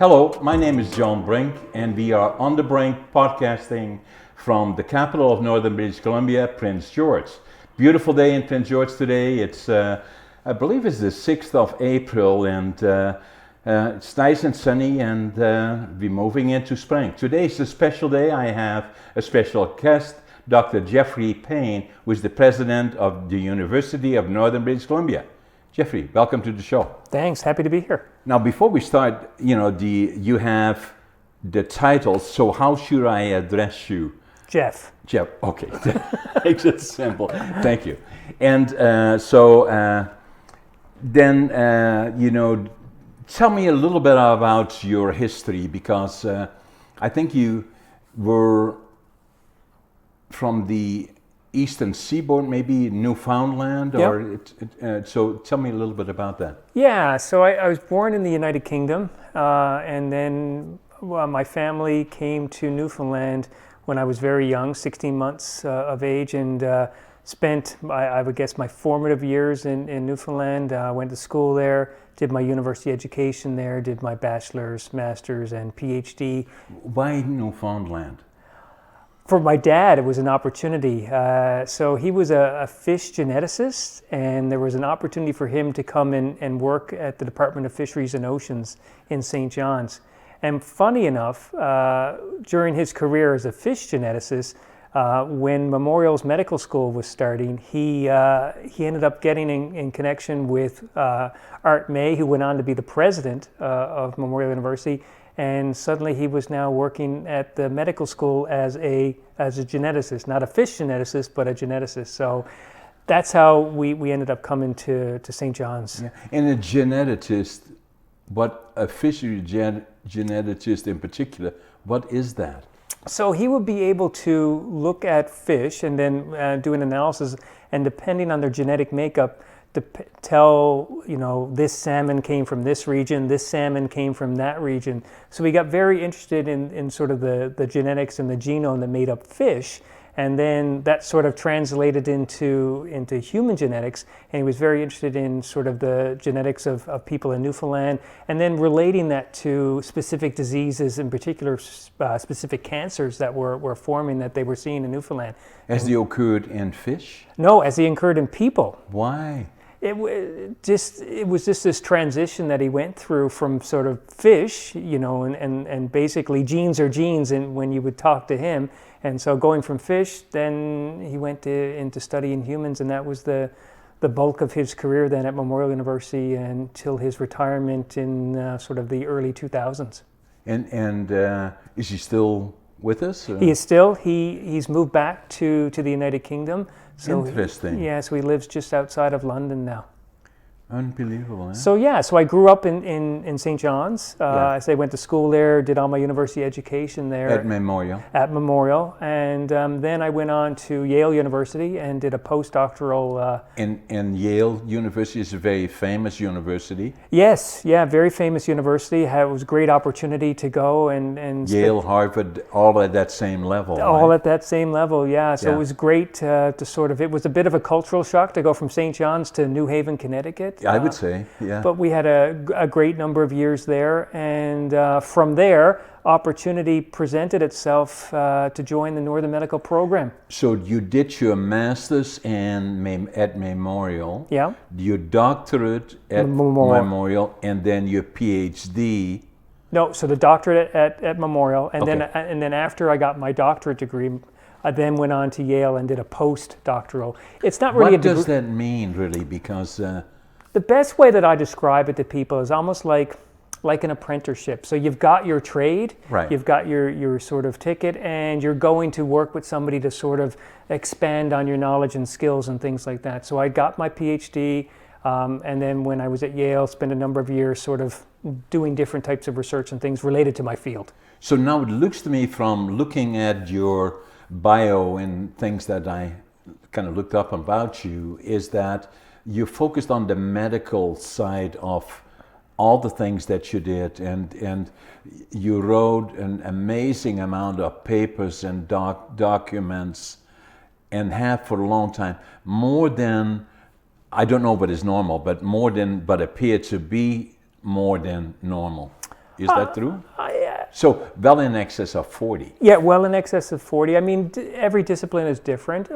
Hello, my name is John Brink, and we are on the Brink podcasting from the capital of Northern British Columbia, Prince George. Beautiful day in Prince George today. It's, I believe it's the 6th of April, and it's nice and sunny, and we're moving into spring. Today is a special day. I have a special guest, Dr. Geoff Payne, who is the president of the University of Northern British Columbia. Geoffrey, welcome to the show. Thanks, happy to be here. Now, before we start, you have the title, so how should I address you? Jeff. Jeff, okay. Makes it simple. Thank you. And then, tell me a little bit about your history, because I think you were from the Eastern Seaboard, maybe Newfoundland, Yep. So tell me a little bit about that. Yeah, so I was born in the United Kingdom, and then my family came to Newfoundland when I was very young, 16 months of age, and spent, I would guess, my formative years in Newfoundland. Went to school there, did my university education there, did my bachelor's, master's, and PhD. Why Newfoundland? For my dad, it was an opportunity. So he was a fish geneticist, and there was an opportunity for him to come and work at the Department of Fisheries and Oceans in St. John's. And funny enough, during his career as a fish geneticist, when Memorial's medical school was starting, he ended up getting in connection with Art May, who went on to be the president of Memorial University. And suddenly he was now working at the medical school as a geneticist, not a fish geneticist, but a geneticist. So that's how we ended up coming to St. John's. Yeah. And a geneticist, a fishery geneticist in particular, what is that? So he would be able to look at fish and then do an analysis, and depending on their genetic makeup, tell, this salmon came from this region, this salmon came from that region. So we got very interested in sort of the genetics and the genome that made up fish, and then that sort of translated into human genetics, and he was very interested in sort of the genetics of people in Newfoundland, and then relating that to specific diseases, in particular specific cancers that were forming, that they were seeing in Newfoundland. As they occurred in fish? No, as they occurred in people. Why? It was just this transition that he went through from sort of fish, and basically genes are genes, and when you would talk to him, and so going from fish, then he went into studying humans, and that was the bulk of his career then at Memorial University until his retirement in sort of the early 2000s. And is he still with us? He is still. He's moved back to the United Kingdom. So interesting. So he lives just outside of London now. Unbelievable, eh? So I grew up in St. John's. I went to school there, did all my university education there. At Memorial? At Memorial. And then I went on to Yale University and did a post-doctoral. And Yale University is a very famous university. Yes, very famous university. It was a great opportunity to go and Yale, Harvard, all at that same level. All right? At that same level, yeah. So it was great to sort of, it was a bit of a cultural shock to go from St. John's to New Haven, Connecticut. I would say, yeah. But we had a great number of years there, and from there, opportunity presented itself to join the Northern Medical Program. So you did your master's at Memorial, yeah. Your doctorate at Memorial, and then your PhD. No, so the doctorate at Memorial, and then after I got my doctorate degree, I then went on to Yale and did a post-doctoral. It's not really What does that mean, really? Because the best way that I describe it to people is almost like an apprenticeship. So you've got your trade, right. You've got your sort of ticket, and you're going to work with somebody to sort of expand on your knowledge and skills and things like that. So I got my PhD, and then when I was at Yale, spent a number of years sort of doing different types of research and things related to my field. So now it looks to me, from looking at your bio and things that I kind of looked up about you, is that you focused on the medical side of all the things that you did, and you wrote an amazing amount of papers and documents, and have for a long time, more than, I don't know what is normal, but appear to be more than normal. Is that true? So well in excess of 40. Yeah, well in excess of 40. I mean, every discipline is different.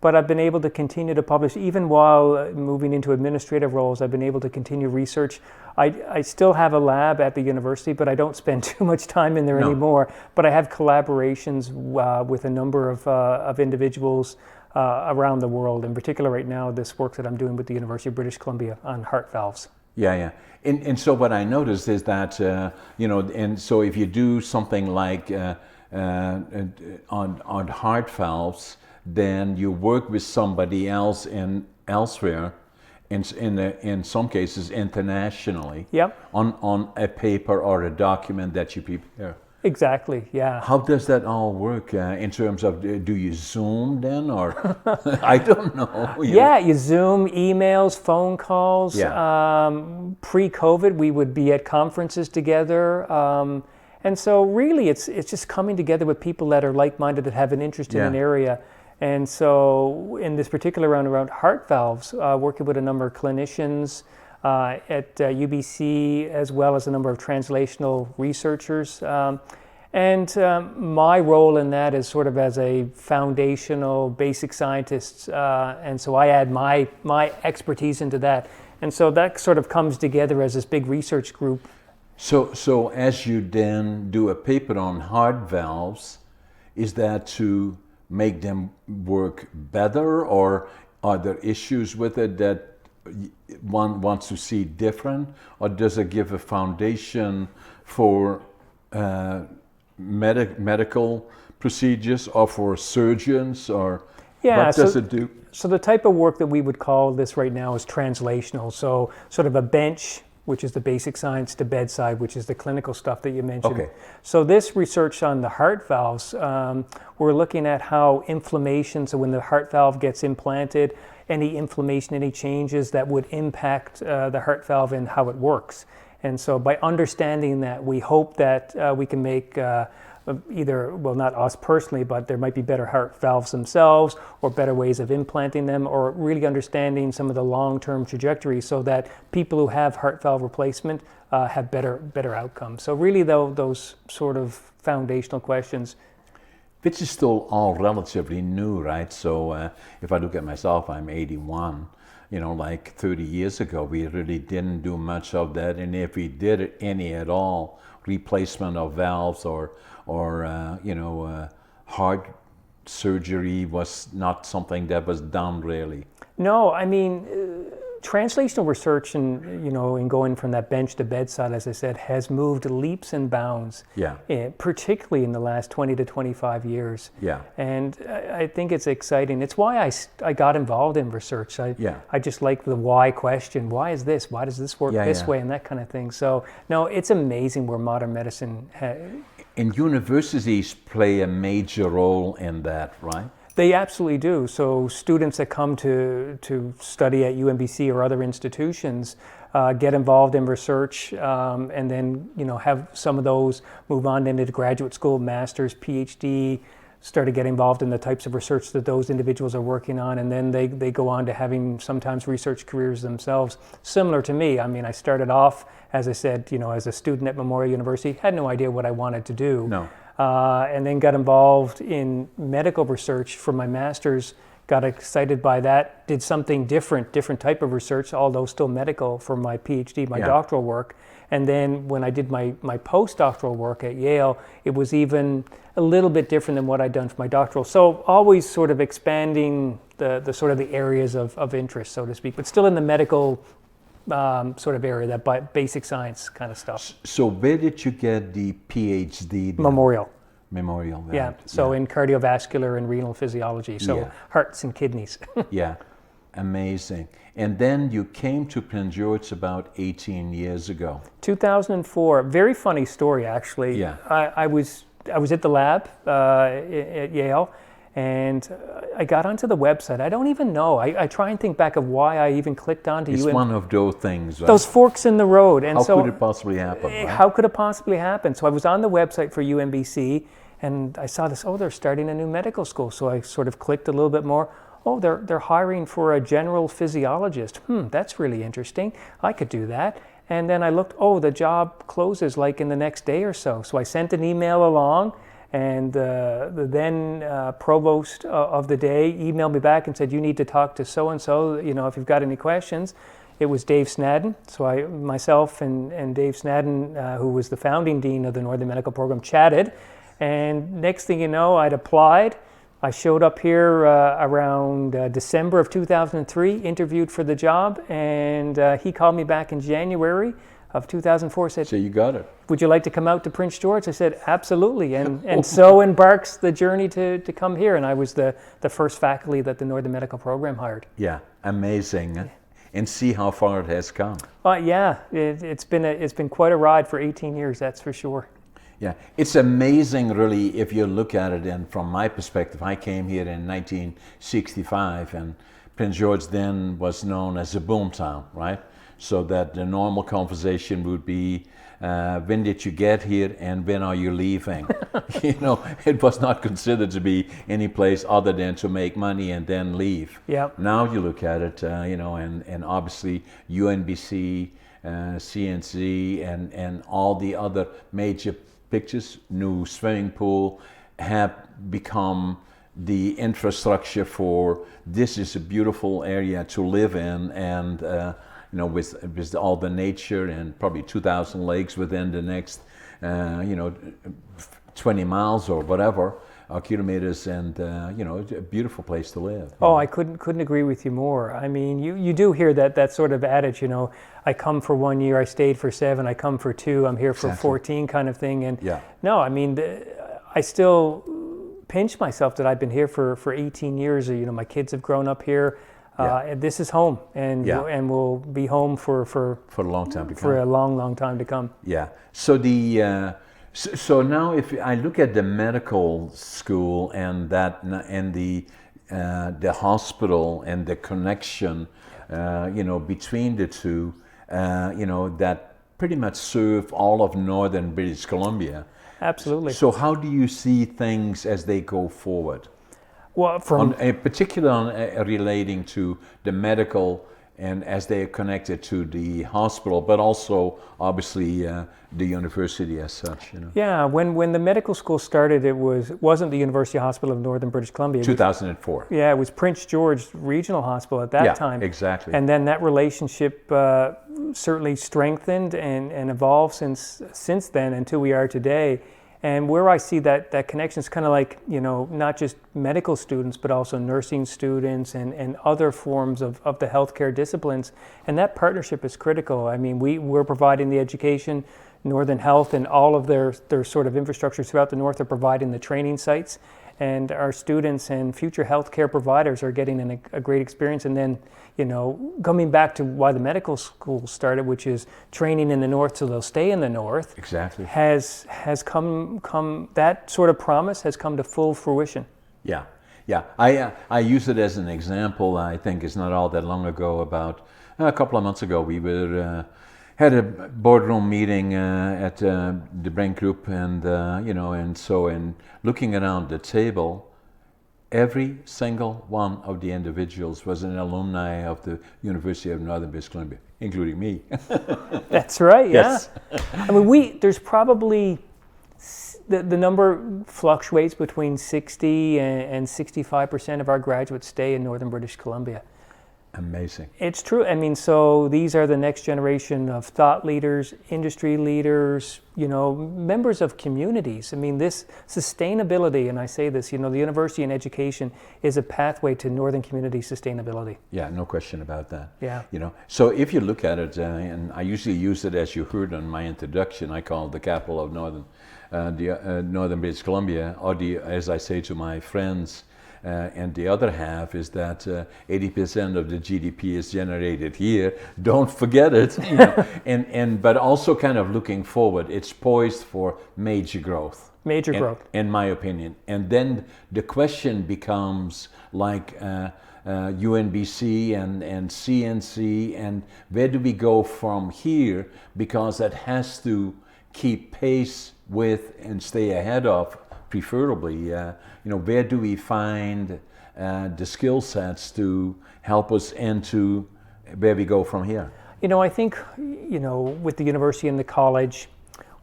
But I've been able to continue to publish, even while moving into administrative roles. I've been able to continue research. I still have a lab at the university, but I don't spend too much time in there anymore. But I have collaborations with a number of individuals around the world. In particular, right now, this work that I'm doing with the University of British Columbia on heart valves. Yeah. And so what I noticed is that, and so if you do something like on heart valves, then you work with somebody else elsewhere, in some cases internationally, on a paper or a document that you prepare. Exactly, yeah. How does that all work in terms of, do you Zoom then, or I don't know. You Zoom, emails, phone calls. Pre-COVID, we would be at conferences together. And so really it's just coming together with people that are like-minded, that have an interest in an area. And so in this particular round around heart valves, working with a number of clinicians at UBC, as well as a number of translational researchers. My role in that is sort of as a foundational basic scientist. And so I add my expertise into that. And so that sort of comes together as this big research group. So as you then do a paper on heart valves, is that to make them work better, or are there issues with it that one wants to see different, or does it give a foundation for medical procedures, or for surgeons, or what does it do? So the type of work that we would call this right now is translational. So sort of a bench, which is the basic science, to bedside, which is the clinical stuff that you mentioned. Okay. So this research on the heart valves, we're looking at how inflammation, so when the heart valve gets implanted, any inflammation, any changes that would impact the heart valve and how it works. And so by understanding that, we hope that we can make either, well, not us personally, but there might be better heart valves themselves, or better ways of implanting them, or really understanding some of the long-term trajectories so that people who have heart valve replacement have better outcomes. So really, though, those sort of foundational questions. Which is still all relatively new, right? So if I look at myself, I'm 81. Like 30 years ago, we really didn't do much of that. And if we did any at all, replacement of valves or heart surgery was not something that was done really. No, I mean, translational research and, in going from that bench to bedside, as I said, has moved leaps and bounds. Yeah. Particularly in the last 20 to 25 years. Yeah. And I think it's exciting. It's why I got involved in research. I just like the why question. Why is this? Why does this work this way? And that kind of thing. So, no, it's amazing where modern medicine And universities play a major role in that, right? They absolutely do. So students that come to study at UNBC or other institutions get involved in research, and then have some of those move on into graduate school, master's, PhD, start to get involved in the types of research that those individuals are working on, and then they go on to having sometimes research careers themselves. Similar to me, I mean, I started off, as I said, as a student at Memorial University, had no idea what I wanted to do. No. And then got involved in medical research for my master's, got excited by that, did something different type of research, although still medical, for my PhD, my doctoral work. And then when I did my post-doctoral work at Yale, it was even a little bit different than what I'd done for my doctoral. So always sort of expanding the sort of the areas of interest, so to speak, but still in the medical sort of area, that basic science kind of stuff. So where did you get the PhD? Memorial. Right? Yeah, so in cardiovascular and renal physiology, so hearts and kidneys. Yeah, amazing. And then you came to Prince George about 18 years ago. 2004, very funny story actually. Yeah. I was at the lab at Yale, and I got onto the website. I don't even know. I try and think back of why I even clicked onto It's one of those things, right? Those forks in the road. And how could it possibly happen? Right? How could it possibly happen? So I was on the website for UNBC, and I saw this, they're starting a new medical school. So I sort of clicked a little bit more. They're hiring for a general physiologist. That's really interesting. I could do that. And then I looked, the job closes like in the next day or so. So I sent an email along, and the then provost of the day emailed me back and said, you need to talk to so-and-so, if you've got any questions. It was Dave Snadden. So myself and Dave Snadden, who was the founding dean of the Northern Medical Program, chatted. And next thing you know, I'd applied. I showed up here around December of 2003, interviewed for the job, and he called me back in January of 2004, said, So you got it. Would you like to come out to Prince George? I said, absolutely. And so embarks the journey to come here. And I was the first faculty that the Northern Medical Program hired. Yeah, amazing. And see how far it has come. Yeah, it's been quite a ride for 18 years, that's for sure. Yeah, it's amazing really if you look at it, and from my perspective, I came here in 1965 and Prince George then was known as a boomtown, right? So that the normal conversation would be, when did you get here and when are you leaving? It was not considered to be any place other than to make money and then leave. Yeah. Now you look at it, and obviously UNBC, CNC and all the other major pictures, new swimming pool, have become the infrastructure for this is a beautiful area to live in, and with all the nature and probably 2,000 lakes within the next 20 miles or whatever kilometers, and a beautiful place to live. I couldn't agree with you more. I mean, you do hear that sort of adage, I come for 1 year, I stayed for 7, I come for 2, I'm here for 14 kind of thing. And no, I mean, I still pinch myself that I've been here for 18 years. My kids have grown up here. This is home, and we'll be home for a long time to come. For a long time to come. Yeah. So so now, if I look at the medical school and the hospital and the connection, between the two, that pretty much serve all of northern British Columbia. Absolutely. So how do you see things as they go forward? Well, particularly relating to the medical and as they are connected to the hospital, but also obviously the university as such. Yeah, when the medical school started, it wasn't the University Hospital of Northern British Columbia. 2004. It was Prince George Regional Hospital at that time. Yeah, exactly. And then that relationship certainly strengthened and evolved since then until we are today. And where I see that connection is kind of like, not just medical students, but also nursing students and other forms of the healthcare disciplines. And that partnership is critical. I mean, we're providing the education, Northern Health and all of their sort of infrastructure throughout the North are providing the training sites. And our students and future healthcare providers are getting a great experience. And then, coming back to why the medical school started, which is training in the North so they'll stay in the North. Exactly. Has come that sort of promise has come to full fruition. Yeah. I use it as an example. I think it's not all that long ago. About a couple of months ago, we had a boardroom meeting at the Brink group, and and looking around the table, every single one of the individuals was an alumni of the University of Northern British Columbia, including me. That's right. Yeah. Yes. I mean, there's probably the number fluctuates between 60 and 65% of our graduates stay in Northern British Columbia. Amazing. It's true. I mean, so these are the next generation of thought leaders, industry leaders, members of communities. I mean, this sustainability, and I say this, the university and education is a pathway to Northern community sustainability. Yeah, no question about that. Yeah. So if you look at it, and I usually use it as you heard on my introduction, I call it the capital of Northern British Columbia, or as I say to my friends, and the other half is that 80% of the GDP is generated here. Don't forget it. But also kind of looking forward, it's poised for major growth. Major growth, in my opinion. And then the question becomes like UNBC and CNC, and where do we go from here? Because that has to keep pace with and stay ahead of. Preferably, where do we find the skill sets to help us into where we go from here? I think, with the university and the college,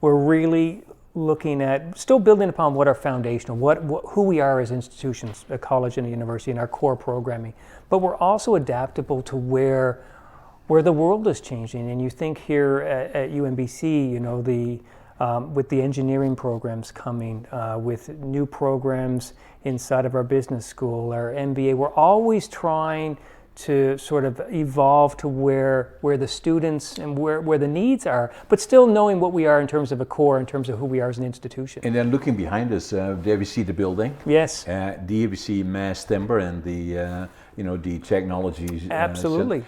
we're really looking at still building upon what our foundational, who we are as institutions, a college and a university, and our core programming. But we're also adaptable to where the world is changing. And you think here at UNBC, with the engineering programs coming, with new programs inside of our business school, our MBA, we're always trying to sort of evolve to where the students and where the needs are, but still knowing what we are in terms of a core, in terms of who we are as an institution. And then looking behind us, there we see the building. Yes. There we see mass timber and the the technologies. Absolutely.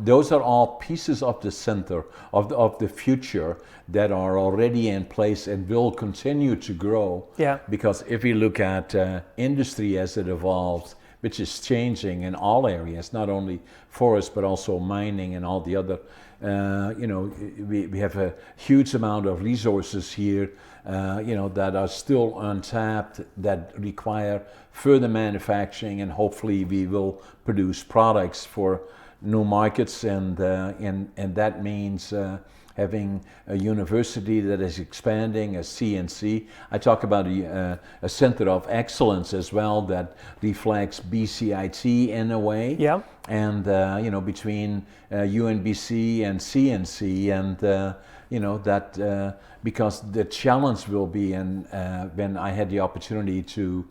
Those are all pieces of the center of the future that are already in place and will continue to grow. Yeah. Because if we look at industry as it evolves, which is changing in all areas, not only forest but also mining and all the other. We have a huge amount of resources here, that are still untapped, that require further manufacturing, and hopefully we will produce products for new markets, and that means having a university that is expanding, a CNC. I talk about a center of excellence as well that reflects BCIT in a way. Yeah. And between UNBC and CNC, and that because the challenge will be, and when I had the opportunity to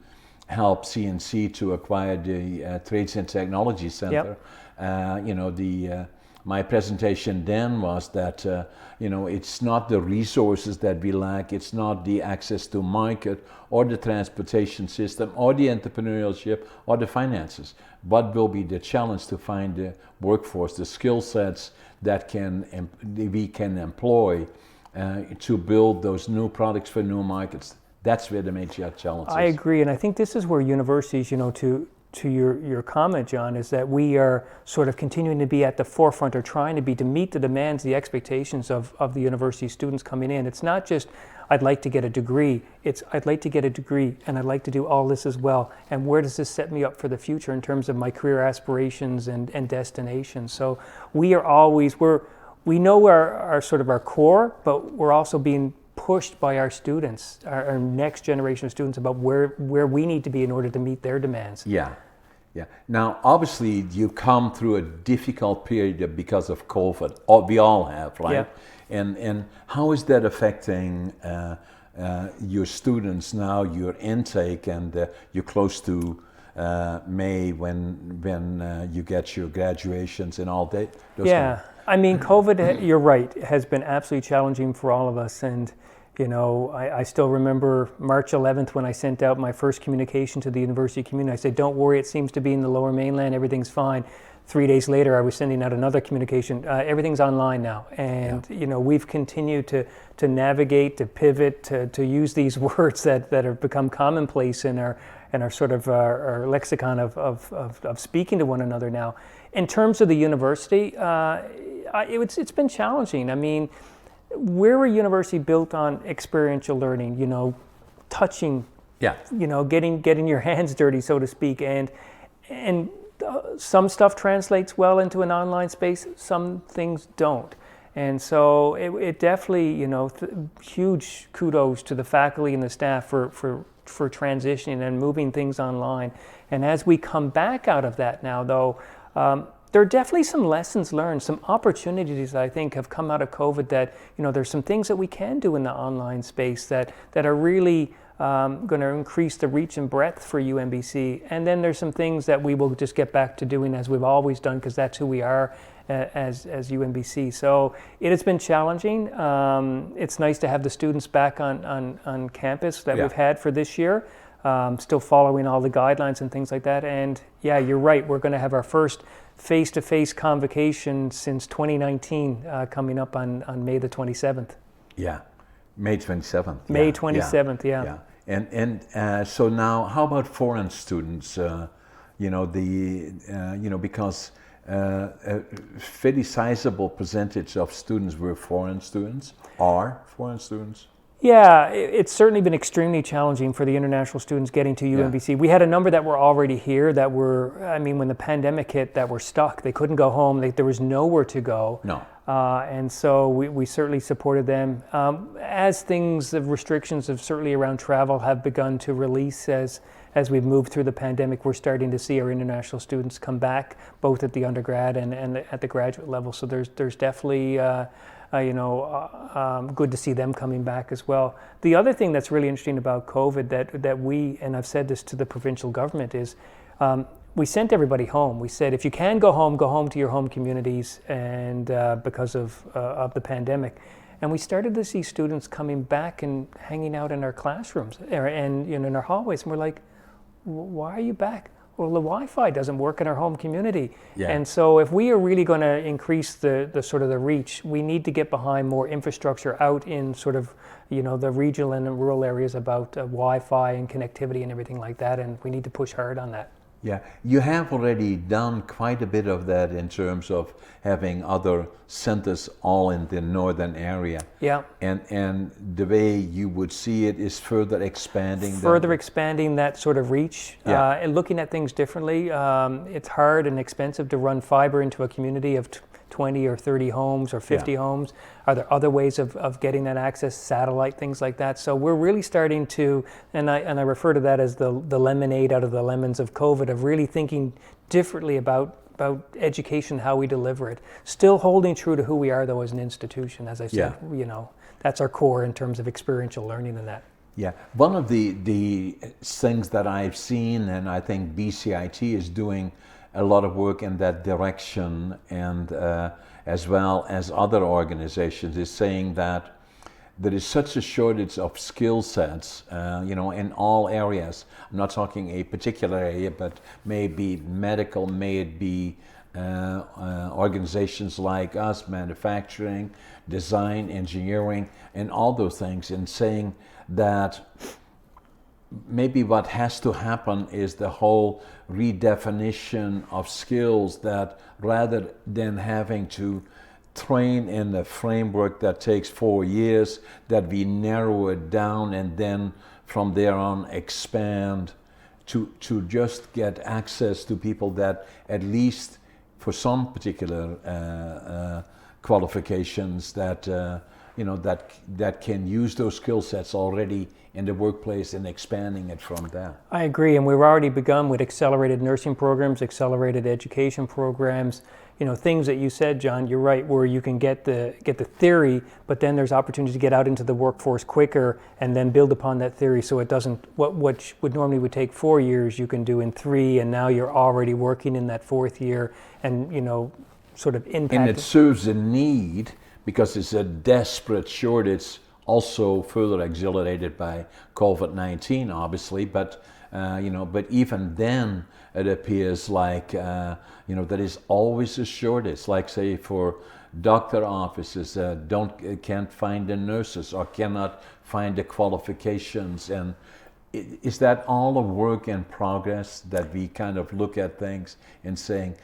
help CNC to acquire the Trades and Technology Center, Yep. My presentation then was that it's not the resources that we lack, it's not the access to market or the transportation system or the entrepreneurship or the finances. What will be the challenge to find the workforce, the skill sets that we can employ to build those new products for new markets? That's where the major challenge is. I agree, and I think this is where universities, to your comment, John, is that we are sort of continuing to be at the forefront, or trying to meet the demands, the expectations of the university students coming in. It's not just, I'd like to get a degree. It's, I'd like to get a degree, and I'd like to do all this as well. And where does this set me up for the future in terms of my career aspirations and destinations? So we are always, we know our sort of our core, but we're also being pushed by our students, our next generation of students, about where we need to be in order to meet their demands. Yeah. Now, obviously, you come through a difficult period because of COVID. We all have, right? Yeah. And how is that affecting your students now, your intake, and you're close to May when you get your graduations and all that? Yeah. I mean, COVID, you're right, has been absolutely challenging for all of us. And, I still remember March 11th when I sent out my first communication to the university community. I said, don't worry, it seems to be in the Lower Mainland, everything's fine. 3 days later, I was sending out another communication. Everything's online now. And, we've continued to navigate, to pivot, to use these words that have become commonplace in our sort of our lexicon of speaking to one another now. In terms of the university, it's been challenging. I mean, we're a university built on experiential learning, touching, getting your hands dirty, so to speak, and some stuff translates well into an online space, some things don't. And so it definitely, huge kudos to the faculty and the staff for transitioning and moving things online. And as we come back out of that now, though, there are definitely some lessons learned, some opportunities I think have come out of COVID that, there's some things that we can do in the online space that are really going to increase the reach and breadth for UNBC. And then there's some things that we will just get back to doing as we've always done, because that's who we are as UNBC. So it has been challenging. It's nice to have the students back on campus that we've had for this year, still following all the guidelines and things like that. And yeah, you're right, we're going to have our first face-to-face convocation since 2019 coming up on May the 27th. Yeah, May 27th. May 27th, yeah. And so now, how about foreign students? Because a fairly sizable percentage of students were foreign students, are foreign students. Yeah, it's certainly been extremely challenging for the international students getting to UNBC. We had a number that were already here that were, I mean, when the pandemic hit, that were stuck. They couldn't go home. There was nowhere to go. No. And so we certainly supported them. As things, the restrictions of certainly around travel have begun to release as we've moved through the pandemic, we're starting to see our international students come back, both at the undergrad and at the graduate level. So there's definitely, good to see them coming back as well. The other thing that's really interesting about COVID that we, and I've said this to the provincial government, is we sent everybody home. We said, if you can go home to your home communities, and because of the pandemic. And we started to see students coming back and hanging out in our classrooms and in our hallways. And we're like, why are you back? Well, the Wi-Fi doesn't work in our home community. Yeah. And so if we are really going to increase the sort of the reach, we need to get behind more infrastructure out in sort of, the regional and rural areas about Wi-Fi and connectivity and everything like that. And we need to push hard on that. Yeah, you have already done quite a bit of that in terms of having other centers all in the northern area. Yeah. And the way you would see it is further expanding. Expanding that sort of reach, and looking at things differently. It's hard and expensive to run fiber into a community of 20 or 30 homes or 50 homes. Are there other ways of getting that access, satellite, things like that? So we're really starting to, and I refer to that as the lemonade out of the lemons of COVID, of really thinking differently about education, how we deliver it. Still holding true to who we are, though, as an institution. As I said, that's our core in terms of experiential learning and that. Yeah, one of the things that I've seen, and I think BCIT is doing a lot of work in that direction, and as well as other organizations, is saying that there is such a shortage of skill sets, in all areas. I'm not talking a particular area, but maybe medical, may it be organizations like us, manufacturing, design, engineering, and all those things, and saying that maybe what has to happen is the whole redefinition of skills, that rather than having to train in a framework that takes 4 years, that we narrow it down and then from there on expand to just get access to people that, at least for some particular qualifications, that that can use those skill sets already in the workplace and expanding it from that. I agree, and we've already begun with accelerated nursing programs, accelerated education programs, things that you said, John, you're right, where you can get the theory, but then there's opportunities to get out into the workforce quicker and then build upon that theory, so it doesn't, what would normally take 4 years, you can do in 3, and now you're already working in that 4th year and, sort of impact. And it serves a need, because it's a desperate shortage, also further accelerated by COVID-19, obviously, but but even then it appears like there is always a shortage. Like, say, for doctor offices can't find the nurses or cannot find the qualifications, and is that all a work in progress, that we kind of look at things and saying,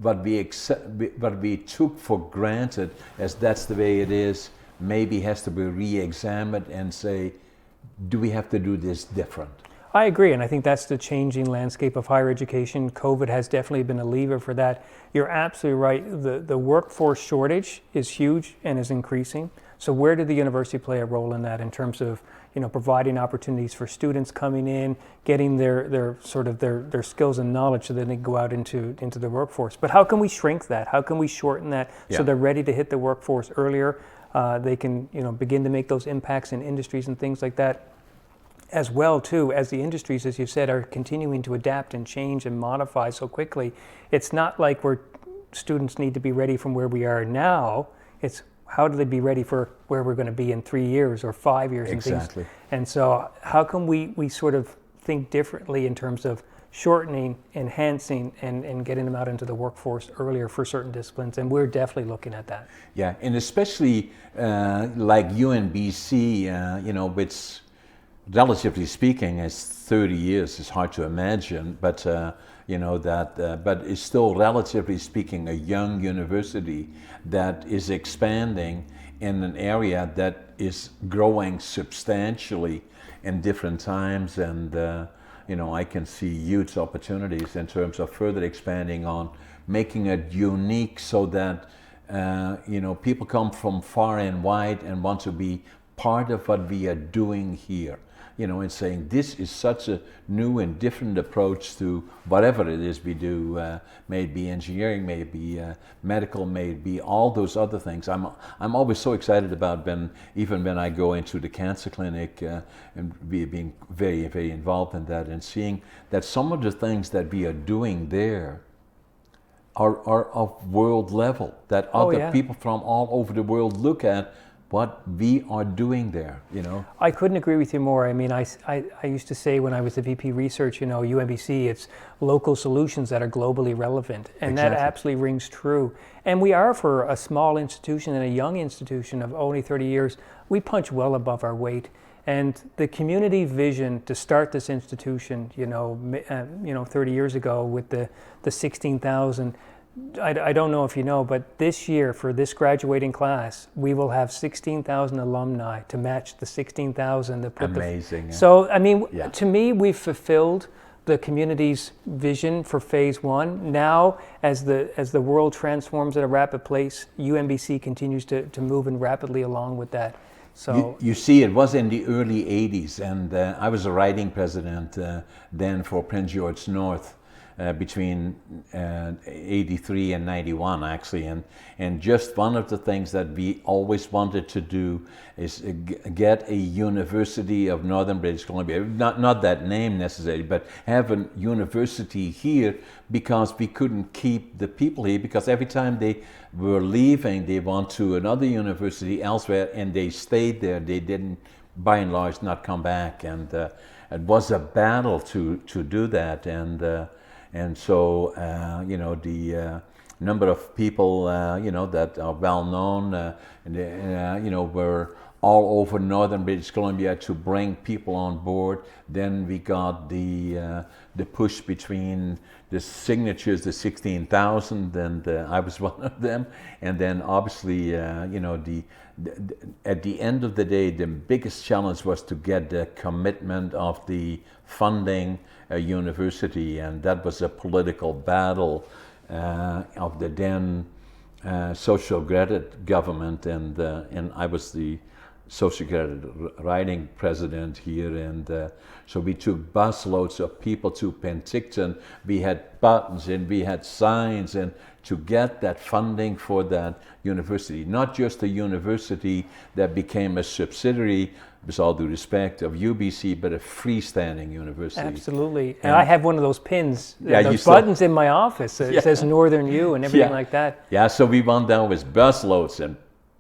what we took for granted as that's the way it is, maybe has to be re-examined and say, do we have to do this different? I agree, and I think that's the changing landscape of higher education. COVID has definitely been a lever for that. You're absolutely right. The workforce shortage is huge and is increasing. So where did the university play a role in that, in terms of providing opportunities for students coming in, getting their skills and knowledge so that they can go out into the workforce? But how can we shrink that? How can we shorten that so they're ready to hit the workforce earlier? They can begin to make those impacts in industries and things like that. As well, too, as the industries, as you said, are continuing to adapt and change and modify so quickly, it's not like students need to be ready from where we are now. It's how do they be ready for where we're going to be in 3 years or 5 years? Exactly. And things. And so how can we sort of think differently in terms of shortening, enhancing, and getting them out into the workforce earlier for certain disciplines? And we're definitely looking at that. Yeah, and especially like UNBC, which, relatively speaking, as 30 years is hard to imagine, but but it's still, relatively speaking, a young university that is expanding in an area that is growing substantially in different times, and I can see huge opportunities in terms of further expanding on making it unique, so that people come from far and wide and want to be part of what we are doing here, and saying this is such a new and different approach to whatever it is we do, may it be engineering, may it be medical, may it be all those other things. I'm always so excited about even when I go into the cancer clinic and being very, very involved in that, and seeing that some of the things that we are doing there are of world level, that other people from all over the world look at what we are doing there, I couldn't agree with you more. I mean, I used to say when I was the VP Research, UNBC, it's local solutions that are globally relevant. And Exactly. That absolutely rings true. And we are, for a small institution and a young institution of only 30 years, we punch well above our weight. And the community vision to start this institution, 30 years ago with the 16,000, I don't know if you know, but this year for this graduating class, we will have 16,000 alumni to match the 16,000 that put Amazing. So, to me, we've fulfilled the community's vision for phase one. Now, as the world transforms at a rapid pace, UNBC continues to move and rapidly along with that. So you see, it was in the early 80s, and I was a writing president then for Prince George North. Between 83 and 91, actually, and just one of the things that we always wanted to do is get a University of Northern British Columbia, not that name necessarily, but have a university here, because we couldn't keep the people here, because every time they were leaving, they went to another university elsewhere, and they stayed there. They didn't, by and large, not come back, and it was a battle to do that, and so, the number of people, that are well known, were all over Northern British Columbia to bring people on board. Then we got the push between the signatures, the 16,000, and I was one of them. And then obviously, at the end of the day, the biggest challenge was to get the commitment of the funding university, and that was a political battle of the then social credit government, and I was the social credit writing president here, and so we took busloads of people to Penticton. We had buttons and we had signs, and to get that funding for that university, not just a university that became a subsidiary, with all due respect, of UBC, but a freestanding university. Absolutely. And I have one of those pins, Yeah, those buttons in my office. It says Northern U and everything like that. Yeah, so we went down with busloads and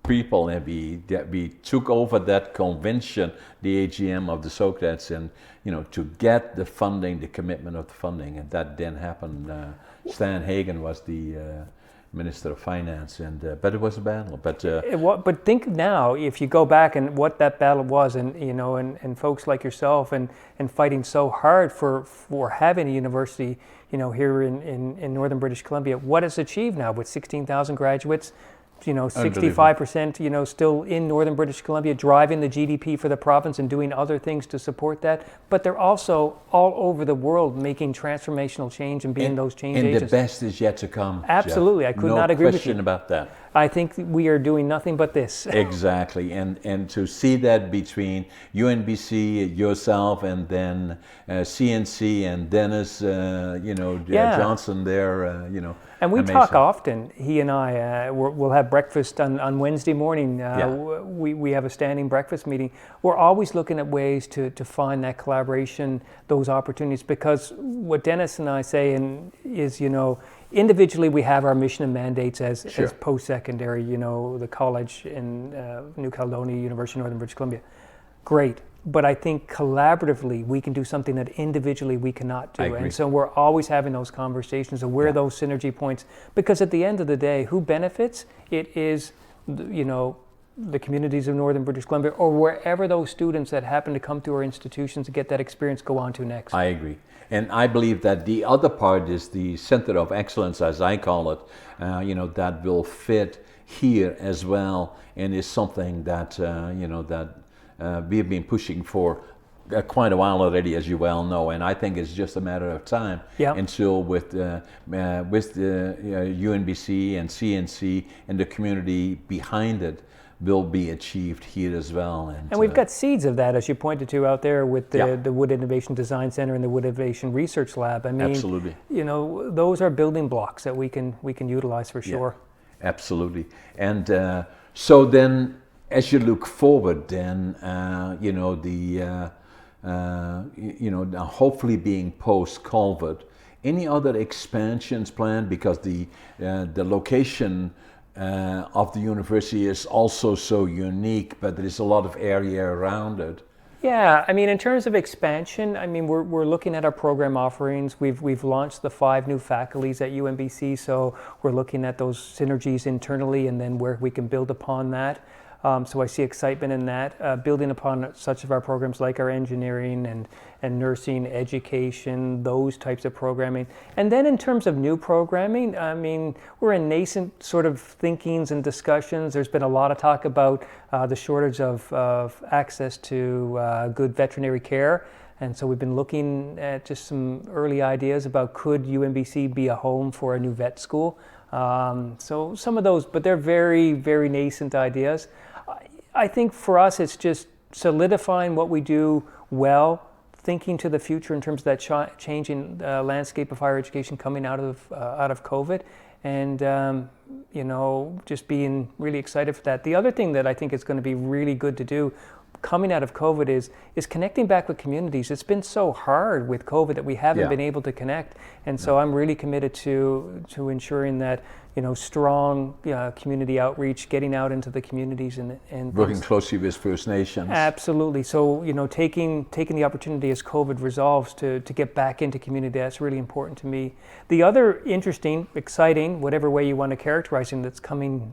people, and we took over that convention, the AGM of the Socrates, and to get the funding, the commitment of the funding, and that then happened. Stan Hagen was the Minister of Finance, and but it was a battle. But think now, if you go back and what that battle was, and and folks like yourself, and fighting so hard for having a university, here in Northern British Columbia, what it's achieved now with 16,000 graduates. 65%, still in Northern British Columbia, driving the GDP for the province and doing other things to support that. But they're also all over the world making transformational change and being those change agents. And the best is yet to come. Absolutely, Jeff. I could not agree with you. No question about that. I think we are doing nothing but this. Exactly, and to see that between UNBC, yourself, and then CNC and Dennis, Johnson there, And we amazing. talk often, he and I, we'll have breakfast on Wednesday morning. We have a standing breakfast meeting. We're always looking at ways to find that collaboration, those opportunities, because what Dennis and I say is, individually we have our mission and mandates as post-secondary, the college in New Caledonia, University of Northern British Columbia. Great. But I think collaboratively we can do something that individually we cannot do. And so we're always having those conversations of where those synergy points, because at the end of the day, who benefits? It is, the communities of northern British Columbia, or wherever those students that happen to come to our institutions to get that experience go on to next. I agree. And I believe that the other part is the center of excellence, as I call it, that will fit here as well, and is something that, we have been pushing for quite a while already, as you well know, and I think it's just a matter of time until with the UNBC and CNC and the community behind it will be achieved here as well. And we've got seeds of that, as you pointed to out there with the Wood Innovation Design Center and the Wood Innovation Research Lab. I mean, absolutely. Those are building blocks that we can utilize for sure. Yeah, absolutely. And so then, as you look forward, then now hopefully being post-COVID, any other expansions planned? Because the location of the university is also so unique, but there is a lot of area around it. Yeah, I mean, in terms of expansion, I mean, we're looking at our program offerings. We've launched the 5 new faculties at UNBC, so we're looking at those synergies internally and then where we can build upon that. So I see excitement in that, building upon such of our programs like our engineering and nursing, education, those types of programming. And then in terms of new programming, I mean, we're in nascent sort of thinkings and discussions. There's been a lot of talk about the shortage of access to good veterinary care. And so we've been looking at just some early ideas about could UNBC be a home for a new vet school. So some of those, but they're very, very nascent ideas. I think for us, it's just solidifying what we do well, thinking to the future in terms of that changing landscape of higher education coming out of COVID, and just being really excited for that. The other thing that I think is going to be really good to do coming out of COVID is connecting back with communities. It's been so hard with COVID that we haven't been able to connect, and so I'm really committed to ensuring that strong community outreach, getting out into the communities and working closely with First Nations. Absolutely. So taking the opportunity as COVID resolves to get back into community, that's really important to me. The other interesting, exciting, whatever way you want to characterize it, that's coming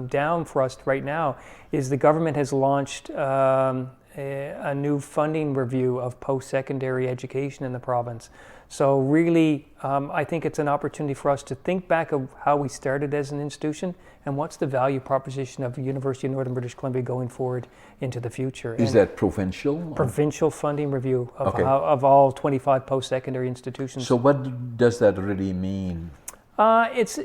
down for us right now is the government has launched a new funding review of post-secondary education in the province. So really, I think it's an opportunity for us to think back of how we started as an institution and what's the value proposition of the University of Northern British Columbia going forward into the future. Is that provincial? Provincial funding review of all 25 post-secondary institutions. So what does that really mean? It's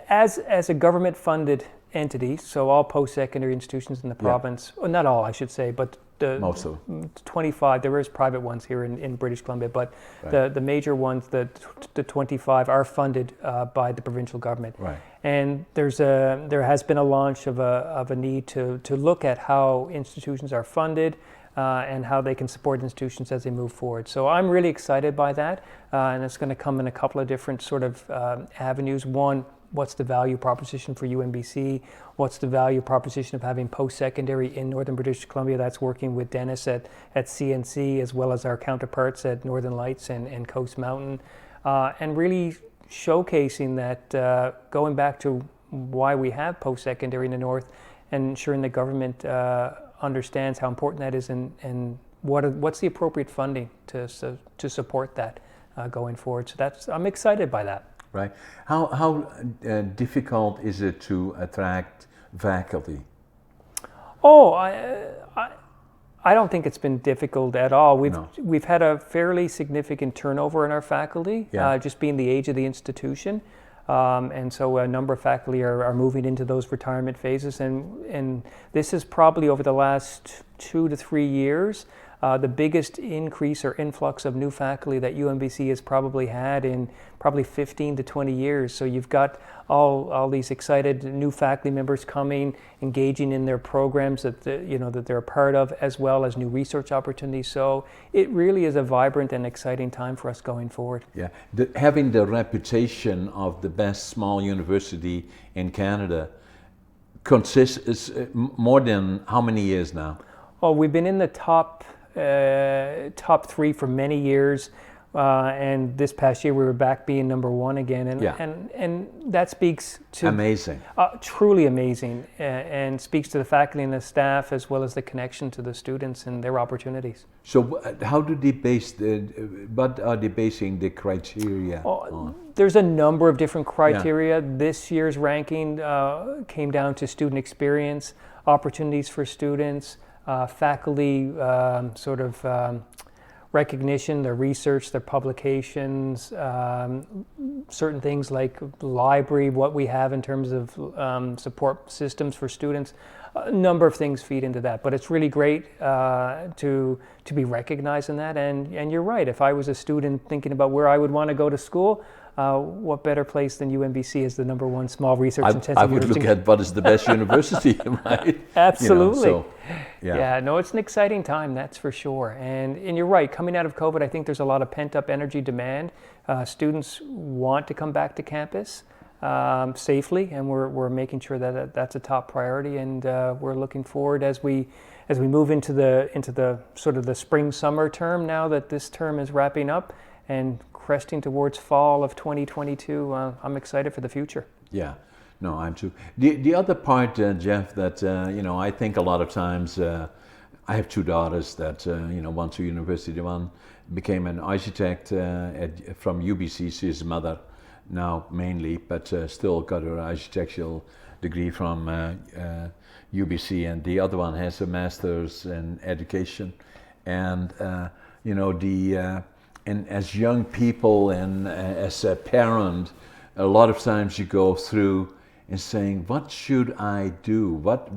as a government-funded entity, so all post-secondary institutions in the province, well, not all I should say, but most of them. 25, there is private ones here in British Columbia, but the major ones, the 25 are funded by the provincial government. Right. And there has been a launch of a need to look at how institutions are funded and how they can support institutions as they move forward. So I'm really excited by that, and it's going to come in a couple of different sort of avenues. One, what's the value proposition for UNBC? What's the value proposition of having post-secondary in Northern British Columbia? That's working with Dennis at CNC, as well as our counterparts at Northern Lights and Coast Mountain, and really showcasing that, going back to why we have post-secondary in the North, and ensuring the government understands how important that is and what's the appropriate funding to support that going forward. So I'm excited by that. Right. How difficult is it to attract faculty? Oh, I don't think it's been difficult at all. We've had a fairly significant turnover in our faculty, just being the age of the institution. And so a number of faculty are moving into those retirement phases. And this is probably over the last 2 to 3 years, the biggest increase or influx of new faculty that UNBC has probably had in probably 15 to 20 years. So you've got all these excited new faculty members coming, engaging in their programs that they're a part of, as well as new research opportunities. So it really is a vibrant and exciting time for us going forward. Yeah, having the reputation of the best small university in Canada consists more than how many years now? Oh, we've been in the top 3 for many years. and this past year we were back being number one again, and that speaks to amazing, truly amazing, and speaks to the faculty and the staff as well as the connection to the students and their opportunities. So how do they base what are they basing the criteria on? There's a number of different criteria. This year's ranking came down to student experience, opportunities for students, faculty recognition, their research, their publications, certain things like library, what we have in terms of support systems for students. A number of things feed into that, but it's really great to be recognized in that. And you're right, if I was a student thinking about where I would want to go to school, what better place than UNBC as the number one small research-intensive I would university? Look at what is the best university, right? Absolutely. You know, yeah, no, it's an exciting time, that's for sure. And you're right, coming out of COVID, I think there's a lot of pent-up energy demand. Students want to come back to campus safely, and we're making sure that that's a top priority. And we're looking forward as we move into the sort of the spring-summer term now that this term is wrapping up, and cresting towards fall of 2022. I'm excited for the future. Yeah, no, I'm too. The other part, Geoff, that I think a lot of times, I have two daughters that went to university. One became an architect from UBC. She's a mother now mainly, but still got her architectural degree from UBC, and the other one has a master's in education, and and as young people and as a parent, a lot of times you go through and saying, what should I do? What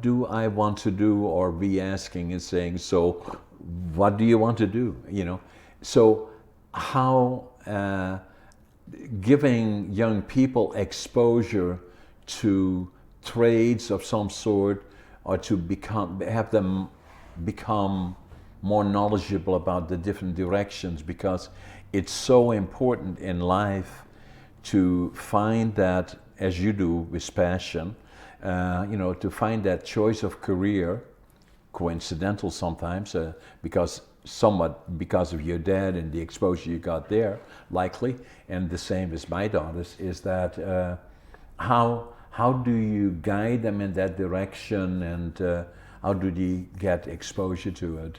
do I want to do? Or be asking and saying, so what do you want to do? So how giving young people exposure to trades of some sort, or to have them become more knowledgeable about the different directions, because it's so important in life to find that, as you do with passion, to find that choice of career, coincidental sometimes, because of your dad and the exposure you got there, likely, and the same as my daughters, is that how do you guide them in that direction, and how do they get exposure to it,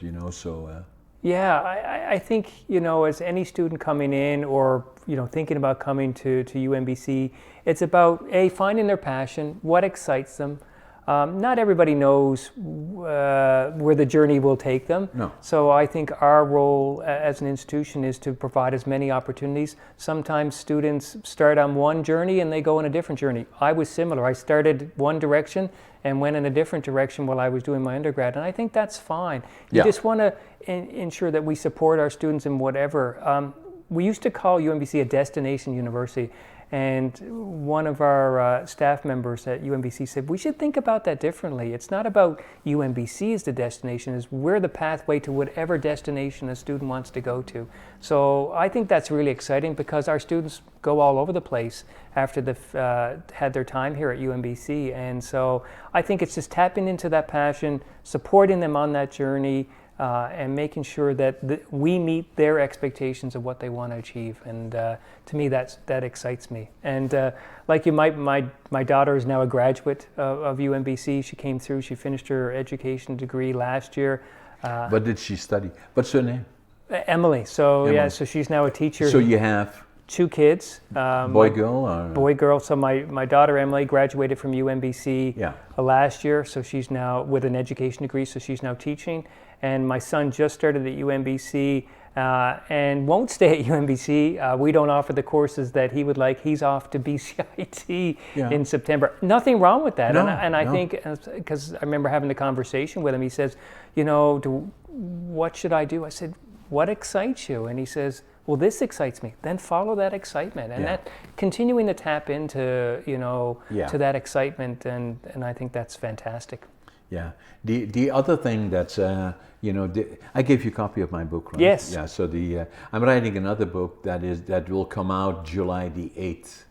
Yeah, I think, as any student coming in or, thinking about coming to UNBC, it's about, finding their passion, what excites them. Not everybody knows where the journey will take them. No. So I think our role as an institution is to provide as many opportunities. Sometimes students start on one journey and they go in a different journey. I was similar. I started one direction and went in a different direction while I was doing my undergrad, and I think that's fine. You just want to ensure that we support our students in whatever. We used to call UNBC a destination university, and one of our staff members at UNBC said, we should think about that differently. It's not about UNBC as the destination, it's we're the pathway to whatever destination a student wants to go to. So I think that's really exciting, because our students go all over the place after they've had their time here at UNBC. And so I think it's just tapping into that passion, supporting them on that journey, and making sure that we meet their expectations of what they want to achieve. And to me, that excites me. And like you might, my daughter is now a graduate of UNBC. She came through, she finished her education degree last year. What did she study? What's her name? Emily. So Emily. Yeah, so she's now a teacher. So you have two kids. Boy, girl? Or? Boy, girl. So my daughter Emily graduated from UNBC last year. So she's now with an education degree, so she's now teaching. And my son just started at UNBC and won't stay at UNBC. We don't offer the courses that he would like. He's off to BCIT in September. Nothing wrong with that. I think, because I remember having the conversation with him, he says, what should I do? I said, what excites you? And he says, well, this excites me. Then follow that excitement, and that continuing to tap into, to that excitement, and I think that's fantastic. Yeah. The other thing that's, I gave you a copy of my book, right? Yes. Yeah. So I'm writing another book that will come out July the 8th,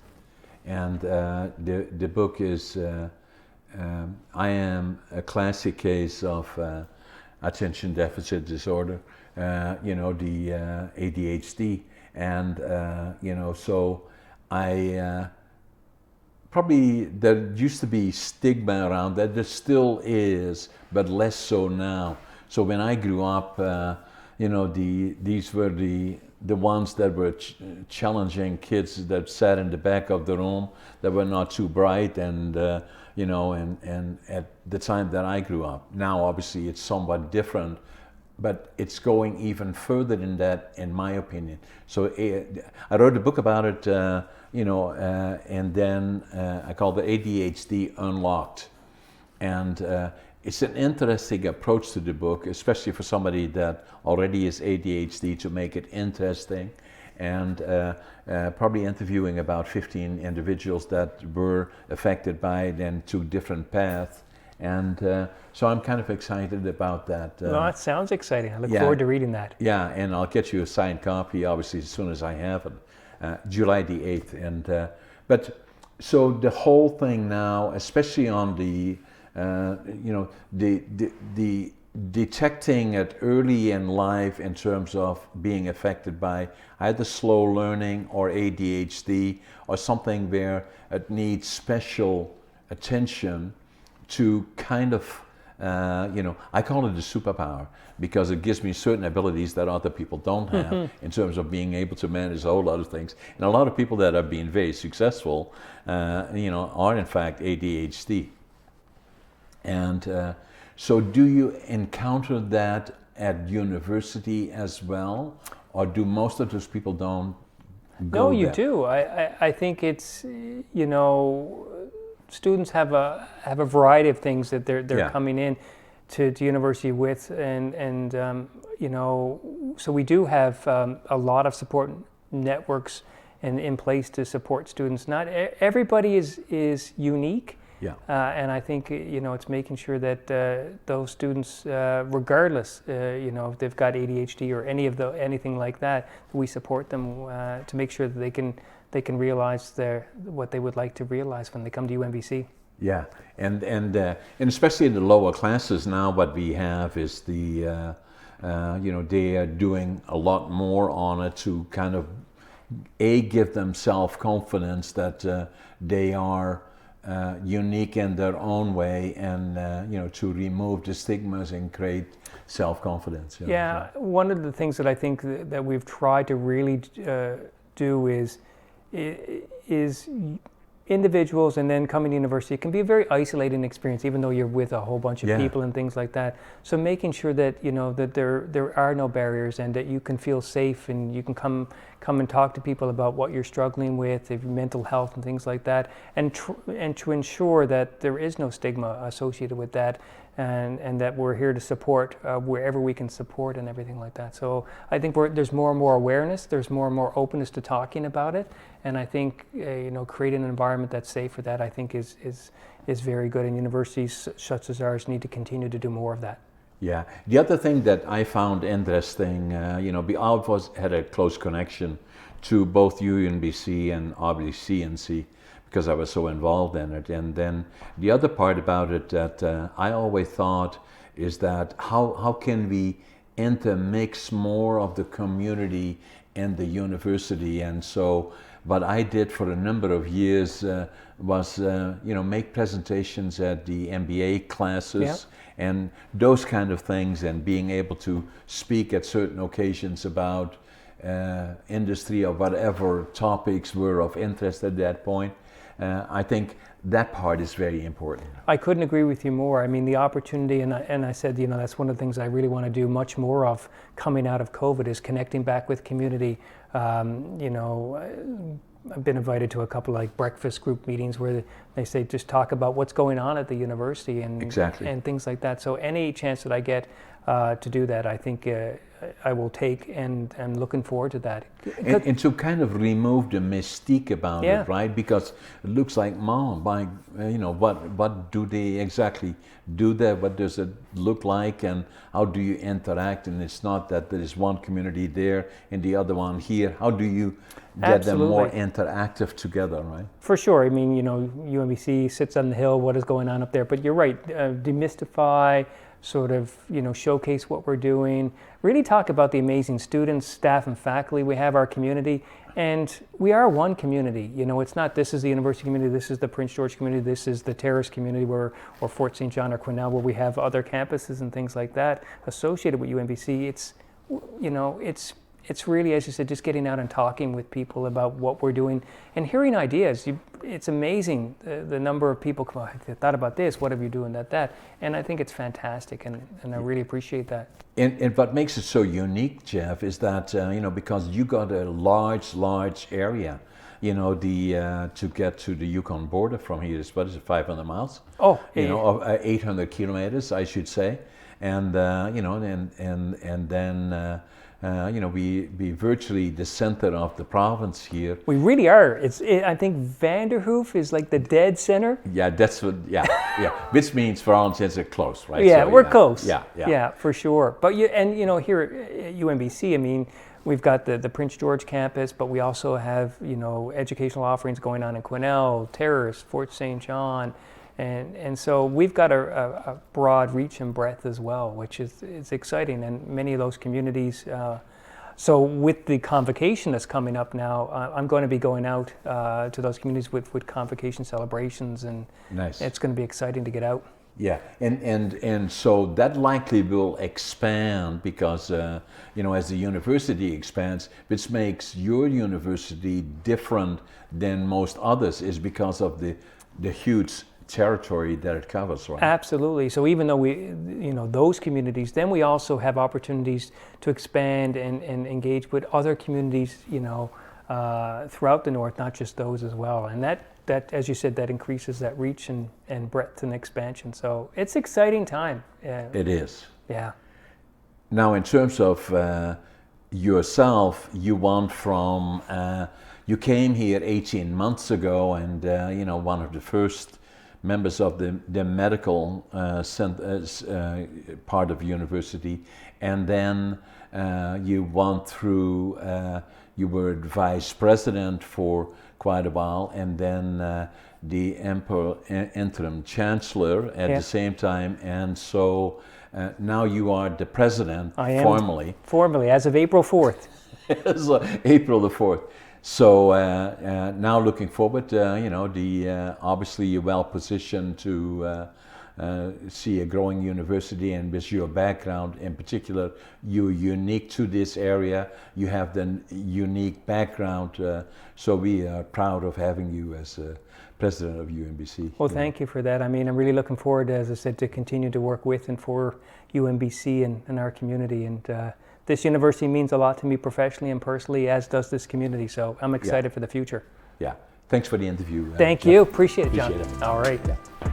and the book is I am a classic case of attention deficit disorder. the ADHD, and so I probably there used to be stigma around that. There still is, but less so now. So when I grew up, these were the ones that were challenging kids that sat in the back of the room that were not too bright, and and at the time that I grew up. Now obviously it's somewhat different, but it's going even further than that, in my opinion. So I wrote a book about it, and then I called it ADHD Unlocked, and it's an interesting approach to the book, especially for somebody that already is ADHD, to make it interesting, and probably interviewing about 15 individuals that were affected by it and took different paths. And so I'm kind of excited about that. Well, that sounds exciting. I look forward to reading that. Yeah, and I'll get you a signed copy, obviously, as soon as I have it, July the 8th. And but so the whole thing now, especially on the the detecting it early in life in terms of being affected by either slow learning or ADHD or something where it needs special attention to kind of, I call it a superpower, because it gives me certain abilities that other people don't have in terms of being able to manage a whole lot of things. And a lot of people that have been very successful, are in fact ADHD. And so do you encounter that at university as well? Or do most of those people don't go No, you there? do. I think it's, students have a variety of things that they're coming in to university with, and so we do have a lot of support networks in place to support students. Not everybody is unique. Yeah. And I think it's making sure that those students, regardless, if they've got ADHD or anything like that, we support them to make sure that they can realize what they would like to realize when they come to UNBC. Yeah, and especially in the lower classes now, what we have is they are doing a lot more on it to kind of give them self-confidence that they are unique in their own way, and to remove the stigmas and create self-confidence. Yeah, one of the things that I think that we've tried to really do is individuals, and then coming to university, it can be a very isolating experience, even though you're with a whole bunch of people and things like that. So making sure that that there are no barriers, and that you can feel safe, and you can come and talk to people about what you're struggling with, your mental health and things like that, and to ensure that there is no stigma associated with that, and that we're here to support wherever we can support and everything like that. So I think there's more and more awareness, there's more and more openness to talking about it, and I think creating an environment that's safe for that, I think is very good, and universities such as ours need to continue to do more of that. Yeah. The other thing that I found interesting, I had a close connection to both UNBC and obviously CNC, because I was so involved in it. And then the other part about it that I always thought is that how can we intermix more of the community in the university? And so what I did for a number of years was make presentations at the MBA classes and those kind of things, and being able to speak at certain occasions about industry or whatever topics were of interest at that point. I think that part is very important. I couldn't agree with you more. I mean, the opportunity, and I said, that's one of the things I really want to do much more of coming out of COVID, is connecting back with community. I've been invited to a couple like breakfast group meetings where they say just talk about what's going on at the university and things like that. So any chance that I get to do that, I think I will take, and I'm looking forward to that. And to kind of remove the mystique about it, right? Because it looks like, what do they exactly do there? What does it look like, and how do you interact? And it's not that there is one community there and the other one here. How do you get them more interactive together, right? For sure. I mean, UNBC sits on the hill, what is going on up there? But you're right, demystify, sort of, showcase what we're doing, really talk about the amazing students, staff, and faculty we have, our community. And we are one community. It's not this is the university community, this is the Prince George community, this is the Terrace community, or Fort St. John or Quesnel, where we have other campuses and things like that associated with UNBC. It's really, as you said, just getting out and talking with people about what we're doing and hearing ideas. It's amazing the number of people come, I thought about this, what have you doing that? And I think it's fantastic, and I really appreciate that. And what makes it so unique, Geoff, is that, because you got a large area, to get to the Yukon border from here is, 500 miles? Oh, 800 kilometers, I should say. And, and then, we virtually the center of the province here. We really are. I think Vanderhoof is like the dead center. Yeah, that's what. Yeah. Which means for all intents it's close, right? Yeah, so, we're close. Yeah, for sure. But here at UNBC, we've got the Prince George campus, but we also have educational offerings going on in Quesnel, Terrace, Fort St. John. And so we've got a broad reach and breadth as well, which is exciting. And many of those communities, so with the convocation that's coming up now, I'm going to be going out to those communities with convocation celebrations, and nice. It's going to be exciting to get out. Yeah, and so that likely will expand because, as the university expands, which makes your university different than most others, is because of the huge territory that it covers, right? Absolutely. So even though we, those communities, then we also have opportunities to expand and engage with other communities, throughout the north, not just those as well. And that, as you said, that increases that reach and breadth and expansion. So it's exciting time. It is. Yeah. Now, in terms of yourself, you went from, you came here 18 months ago, and one of the first members of the medical part of the university, and then you went through, you were vice president for quite a while, and then the interim chancellor at the same time, and so now you are the president. I am formally as of April 4th. So April the 4th. So now looking forward, obviously you're well positioned to see a growing university, and with your background in particular, you're unique to this area. You have the unique background, so we are proud of having you as president of UNBC. Well, thank you for that. I'm really looking forward, as I said, to continue to work with and for UNBC and our community. And this university means a lot to me professionally and personally, as does this community. So I'm excited for the future. Yeah. Thanks for the interview. Thank you. Appreciate it, John. Appreciate it. All right. Yeah.